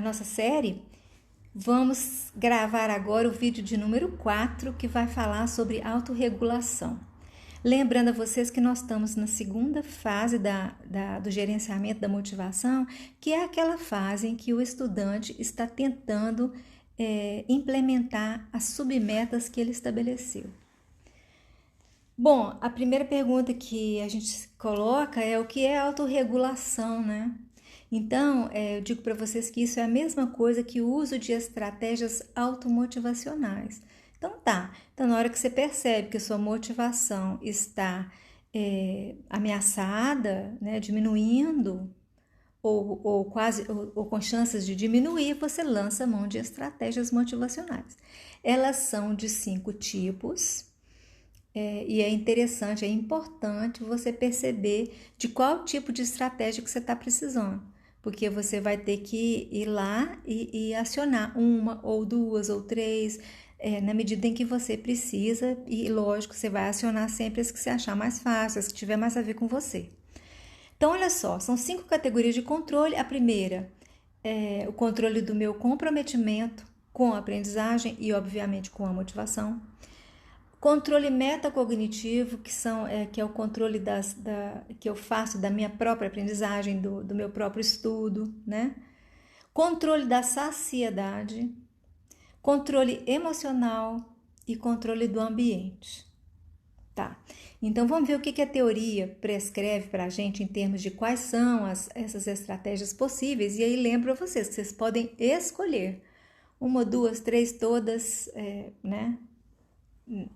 nossa série, vamos gravar agora o vídeo de número 4, que vai falar sobre autorregulação. Lembrando a vocês que nós estamos na segunda fase do gerenciamento da motivação, que é aquela fase em que o estudante está tentando implementar as submetas que ele estabeleceu. Bom, a primeira pergunta que a gente coloca é o que é autorregulação, né? Então, eu digo para vocês que isso é a mesma coisa que o uso de estratégias automotivacionais. Então na hora que você percebe que a sua motivação está ameaçada, né, diminuindo, ou com chances de diminuir, você lança a mão de estratégias motivacionais. Elas são de 5 tipos. E é interessante, é importante você perceber de qual tipo de estratégia que você está precisando, porque você vai ter que ir lá e acionar uma, ou duas, ou três, na medida em que você precisa, e lógico, você vai acionar sempre as que você achar mais fáceis, as que tiver mais a ver com você. Então, olha só, são 5 categorias de controle. A primeira é o controle do meu comprometimento com a aprendizagem e, obviamente, com a motivação. Controle metacognitivo, que é o controle que eu faço da minha própria aprendizagem, do meu próprio estudo, né? Controle da saciedade, controle emocional e controle do ambiente. Tá, então vamos ver o que a teoria prescreve para a gente em termos de quais são essas estratégias possíveis. E aí lembro a vocês que vocês podem escolher uma, duas, três, todas, né?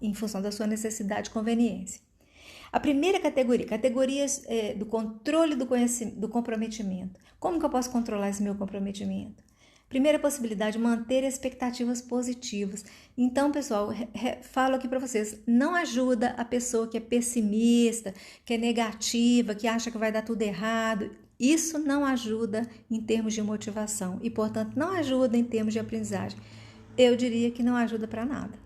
Em função da sua necessidade e conveniência. A primeira categoria, categorias do controle do comprometimento. Como que eu posso controlar esse meu comprometimento? Primeira possibilidade, manter expectativas positivas. Então, pessoal, falo aqui para vocês, não ajuda a pessoa que é pessimista, que é negativa, que acha que vai dar tudo errado. Isso não ajuda em termos de motivação e, portanto, não ajuda em termos de aprendizagem. Eu diria que não ajuda para nada.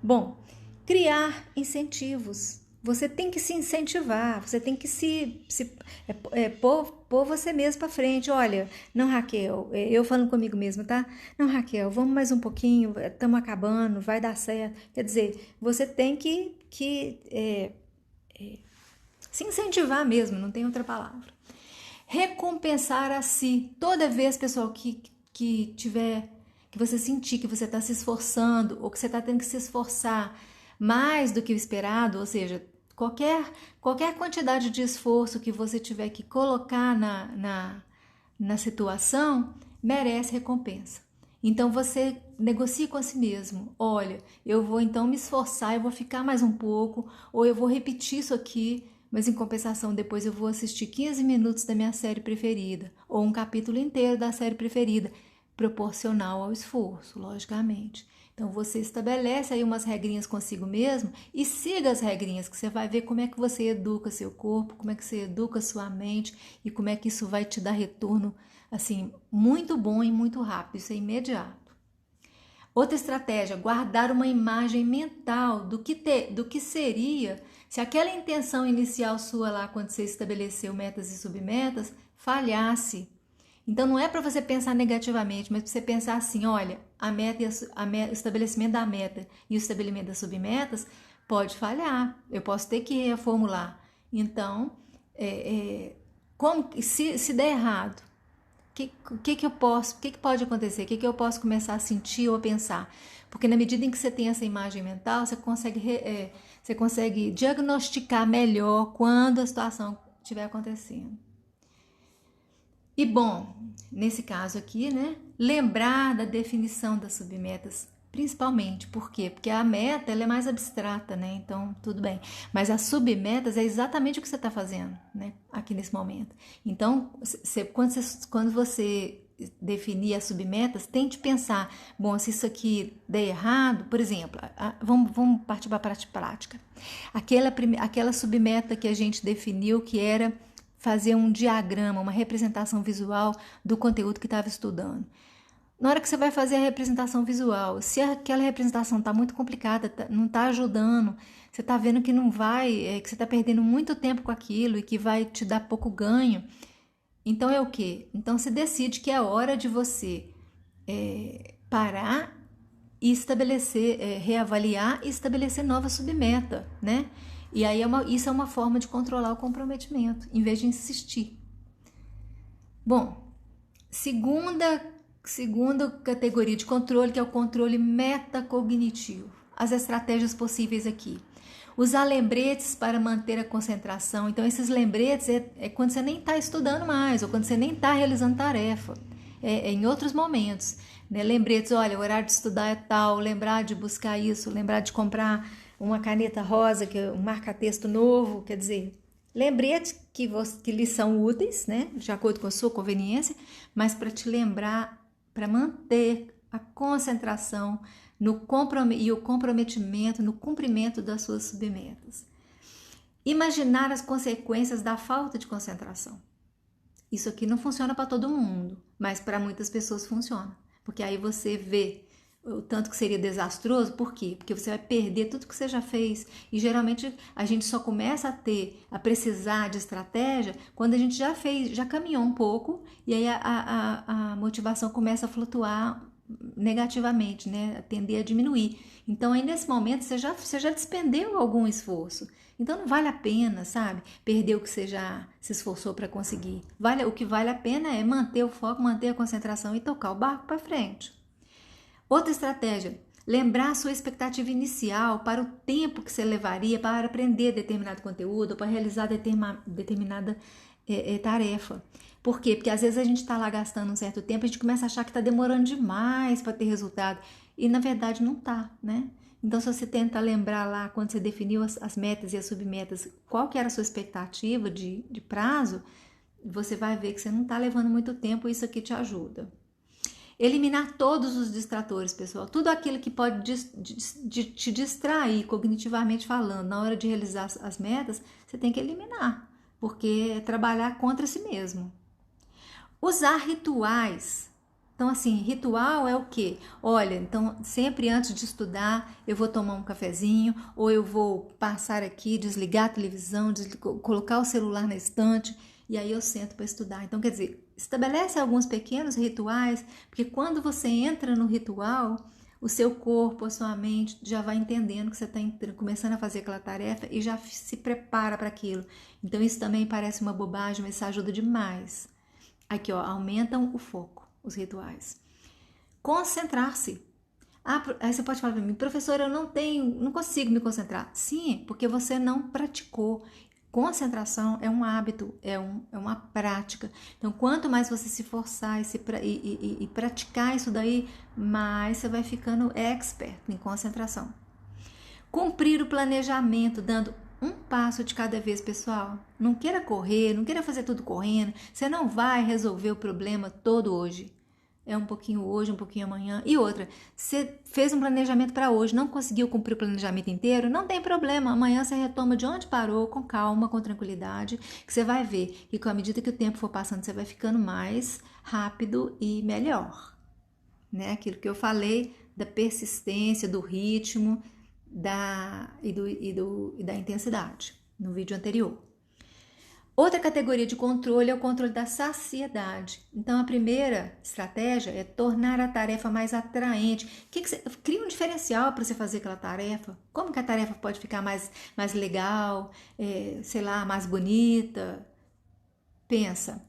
Bom, criar incentivos. Você tem que se incentivar, você tem que pôr você mesmo para frente. Olha, não, Raquel, eu falando comigo mesma, tá? Não, Raquel, vamos mais um pouquinho, estamos acabando, vai dar certo. Quer dizer, você tem que se incentivar mesmo, não tem outra palavra. Recompensar a si. Toda vez, pessoal, que você sentir que você está se esforçando ou que você está tendo que se esforçar mais do que o esperado, ou seja, qualquer quantidade de esforço que você tiver que colocar na situação, merece recompensa. Então você negocie com si mesmo. Olha, eu vou então me esforçar, eu vou ficar mais um pouco, ou eu vou repetir isso aqui, mas em compensação depois eu vou assistir 15 minutos da minha série preferida, ou um capítulo inteiro da série preferida, proporcional ao esforço, logicamente. Então, você estabelece aí umas regrinhas consigo mesmo e siga as regrinhas, que você vai ver como é que você educa seu corpo, como é que você educa sua mente e como é que isso vai te dar retorno, assim, muito bom e muito rápido, isso é imediato. Outra estratégia, guardar uma imagem mental do que seria se aquela intenção inicial sua lá, quando você estabeleceu metas e submetas, falhasse. Então, não é para você pensar negativamente, mas para você pensar assim, olha, o estabelecimento da meta e o estabelecimento das submetas pode falhar, eu posso ter que reformular. Então, se der errado, o que pode acontecer? O que eu posso começar a sentir ou a pensar? Porque na medida em que você tem essa imagem mental, você consegue diagnosticar melhor quando a situação estiver acontecendo. E bom, nesse caso aqui, né, lembrar da definição das submetas, principalmente, por quê? Porque a meta ela é mais abstrata, né, então tudo bem, mas as submetas é exatamente o que você está fazendo, né, aqui nesse momento. Então, quando você definir as submetas, tente pensar, bom, se isso aqui der errado, por exemplo, vamos partir para a prática. Aquela submeta que a gente definiu que era fazer um diagrama, uma representação visual do conteúdo que estava estudando. Na hora que você vai fazer a representação visual, se aquela representação está muito complicada, não está ajudando, você está vendo que não vai, que você está perdendo muito tempo com aquilo e que vai te dar pouco ganho, Então é o quê? Então você decide que é hora de você parar e estabelecer, reavaliar e estabelecer nova submeta, né? E aí isso é uma forma de controlar o comprometimento, em vez de insistir. Bom, segunda categoria de controle, que é o controle metacognitivo. As estratégias possíveis aqui. Usar lembretes para manter a concentração. Então, esses lembretes é quando você nem está estudando mais, ou quando você nem está realizando tarefa. É em outros momentos. Né? Lembretes, olha, o horário de estudar é tal, lembrar de buscar isso, lembrar de comprar uma caneta rosa, que é um marca-texto novo, quer dizer, lembretes que lhes são úteis, né? De acordo com a sua conveniência, mas para te lembrar, para manter a concentração e o comprometimento no cumprimento das suas submetas. Imaginar as consequências da falta de concentração. Isso aqui não funciona para todo mundo, mas para muitas pessoas funciona. Porque aí você vê o tanto que seria desastroso. Por quê? Porque você vai perder tudo que você já fez. E geralmente a gente só começa a precisar de estratégia quando a gente já caminhou um pouco e aí a motivação começa a flutuar negativamente, né? Tender a diminuir. Então aí nesse momento você já despendeu algum esforço. Então não vale a pena, sabe? Perder o que você já se esforçou para conseguir. O que vale a pena é manter o foco, manter a concentração e tocar o barco para frente. Outra estratégia, lembrar a sua expectativa inicial para o tempo que você levaria para aprender determinado conteúdo, para realizar determinada tarefa. Por quê? Porque às vezes a gente está lá gastando um certo tempo, a gente começa a achar que está demorando demais para ter resultado e na verdade não está, né? Então, se você tenta lembrar lá, quando você definiu as metas e as submetas, qual que era a sua expectativa de prazo, você vai ver que você não está levando muito tempo e isso aqui te ajuda. Eliminar todos os distratores, pessoal. Tudo aquilo que pode te distrair cognitivamente falando na hora de realizar as metas, você tem que eliminar, porque é trabalhar contra si mesmo. Usar rituais. Então, assim, ritual é o quê? Olha, então, sempre antes de estudar, eu vou tomar um cafezinho, ou eu vou passar aqui, desligar a televisão, colocar o celular na estante, e aí eu sento para estudar. Então, quer dizer, estabelece alguns pequenos rituais, porque quando você entra no ritual, o seu corpo, a sua mente já vai entendendo que você está começando a fazer aquela tarefa e já se prepara para aquilo. Então, isso também parece uma bobagem, mas isso ajuda demais. Aqui, ó, aumentam o foco, os rituais. Concentrar-se. Aí você pode falar para mim, professora, eu não consigo me concentrar. Sim, porque você não praticou. Concentração é um hábito, é uma prática. Então, quanto mais você se forçar e praticar isso daí, mais você vai ficando expert em concentração. Cumprir o planejamento, dando um passo de cada vez, pessoal. Não queira correr, não queira fazer tudo correndo. Você não vai resolver o problema todo hoje. É um pouquinho hoje, um pouquinho amanhã. E outra, você fez um planejamento para hoje, não conseguiu cumprir o planejamento inteiro, não tem problema. Amanhã você retoma de onde parou, com calma, com tranquilidade, que você vai ver que à medida que o tempo for passando, você vai ficando mais rápido e melhor. Né? Aquilo que eu falei da persistência, do ritmo e da intensidade no vídeo anterior. Outra categoria de controle é o controle da saciedade. Então, a primeira estratégia é tornar a tarefa mais atraente. Cria um diferencial para você fazer aquela tarefa. Como que a tarefa pode ficar mais legal, sei lá, mais bonita? Pensa.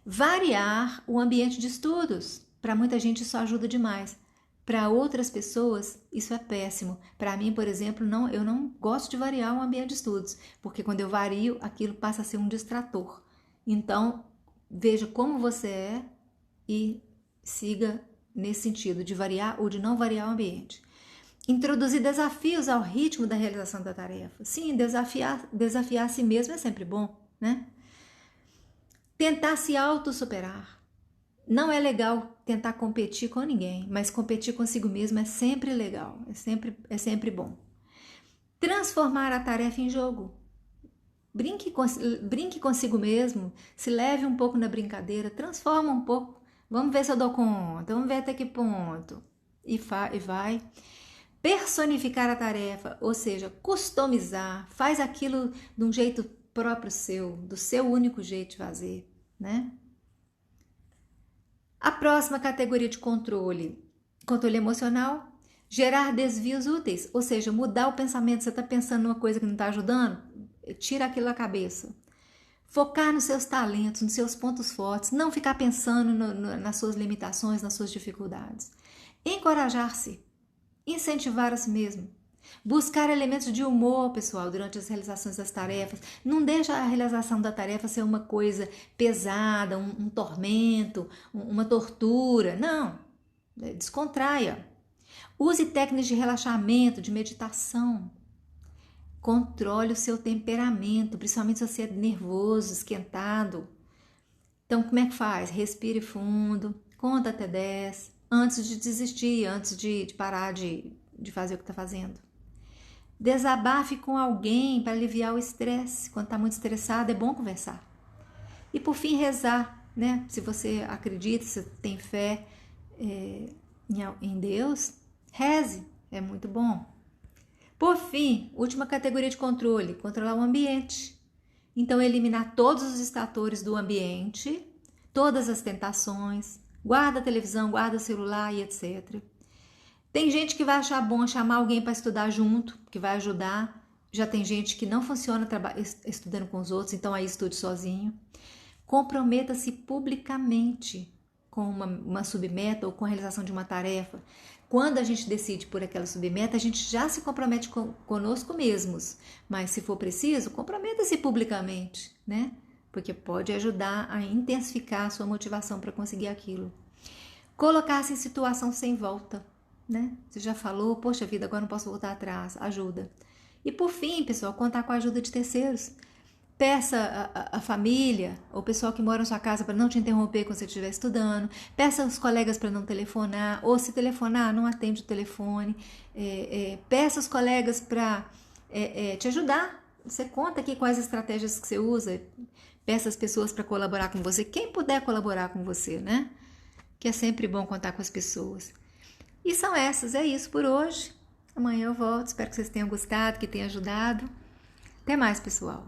Variar o ambiente de estudos. Para muita gente isso ajuda demais. Para outras pessoas, isso é péssimo. Para mim, por exemplo, eu não gosto de variar o ambiente de estudos, porque quando eu vario, aquilo passa a ser um distrator. Então, veja como você é e siga nesse sentido de variar ou de não variar o ambiente. Introduzir desafios ao ritmo da realização da tarefa. Sim, desafiar a si mesmo é sempre bom, né? Tentar se autossuperar. Não é legal tentar competir com ninguém, mas competir consigo mesmo é sempre legal, é sempre bom. Transformar a tarefa em jogo. Brinque consigo mesmo, se leve um pouco na brincadeira, transforma um pouco. Vamos ver se eu dou conta, vamos ver até que ponto. E vai. Personificar a tarefa, ou seja, customizar, faz aquilo de um jeito próprio seu, do seu único jeito de fazer, né? A próxima categoria de controle emocional, gerar desvios úteis, ou seja, mudar o pensamento. Você está pensando numa coisa que não está ajudando? Tira aquilo da cabeça. Focar nos seus talentos, nos seus pontos fortes, não ficar pensando nas suas limitações, nas suas dificuldades. Encorajar-se, incentivar a si mesmo. Buscar elementos de humor, pessoal, durante as realizações das tarefas. Não deixa a realização da tarefa ser uma coisa pesada, um tormento, uma tortura. Não, descontraia. Use técnicas de relaxamento, de meditação. Controle o seu temperamento, principalmente se você é nervoso, esquentado. Então, como é que faz? Respire fundo, conta até 10, antes de desistir, antes de parar de fazer o que está fazendo. Desabafe com alguém para aliviar o estresse. Quando está muito estressado, é bom conversar. E por fim, rezar, né? Se você acredita, se tem fé em Deus, reze, é muito bom. Por fim, última categoria de controle, controlar o ambiente. Então, eliminar todos os distratos do ambiente, todas as tentações, guarda a televisão, guarda o celular e etc. Tem gente que vai achar bom chamar alguém para estudar junto, que vai ajudar. Já tem gente que não funciona estudando com os outros, então aí estude sozinho. Comprometa-se publicamente com uma submeta ou com a realização de uma tarefa. Quando a gente decide por aquela submeta, a gente já se compromete conosco mesmos. Mas se for preciso, comprometa-se publicamente, né? Porque pode ajudar a intensificar a sua motivação para conseguir aquilo. Colocar-se em situação sem volta, né? Você já falou, poxa vida, agora não posso voltar atrás, ajuda. E por fim, pessoal, contar com a ajuda de terceiros. Peça a família, ou o pessoal que mora na sua casa para não te interromper quando você estiver estudando. Peça aos colegas para não telefonar, ou se telefonar, não atende o telefone. Peça aos colegas para te ajudar. Você conta aqui quais estratégias que você usa. Peça as pessoas para colaborar com você. Quem puder colaborar com você, né? Que é sempre bom contar com as pessoas. E são essas, é isso por hoje. Amanhã eu volto, espero que vocês tenham gostado, que tenha ajudado. Até mais, pessoal.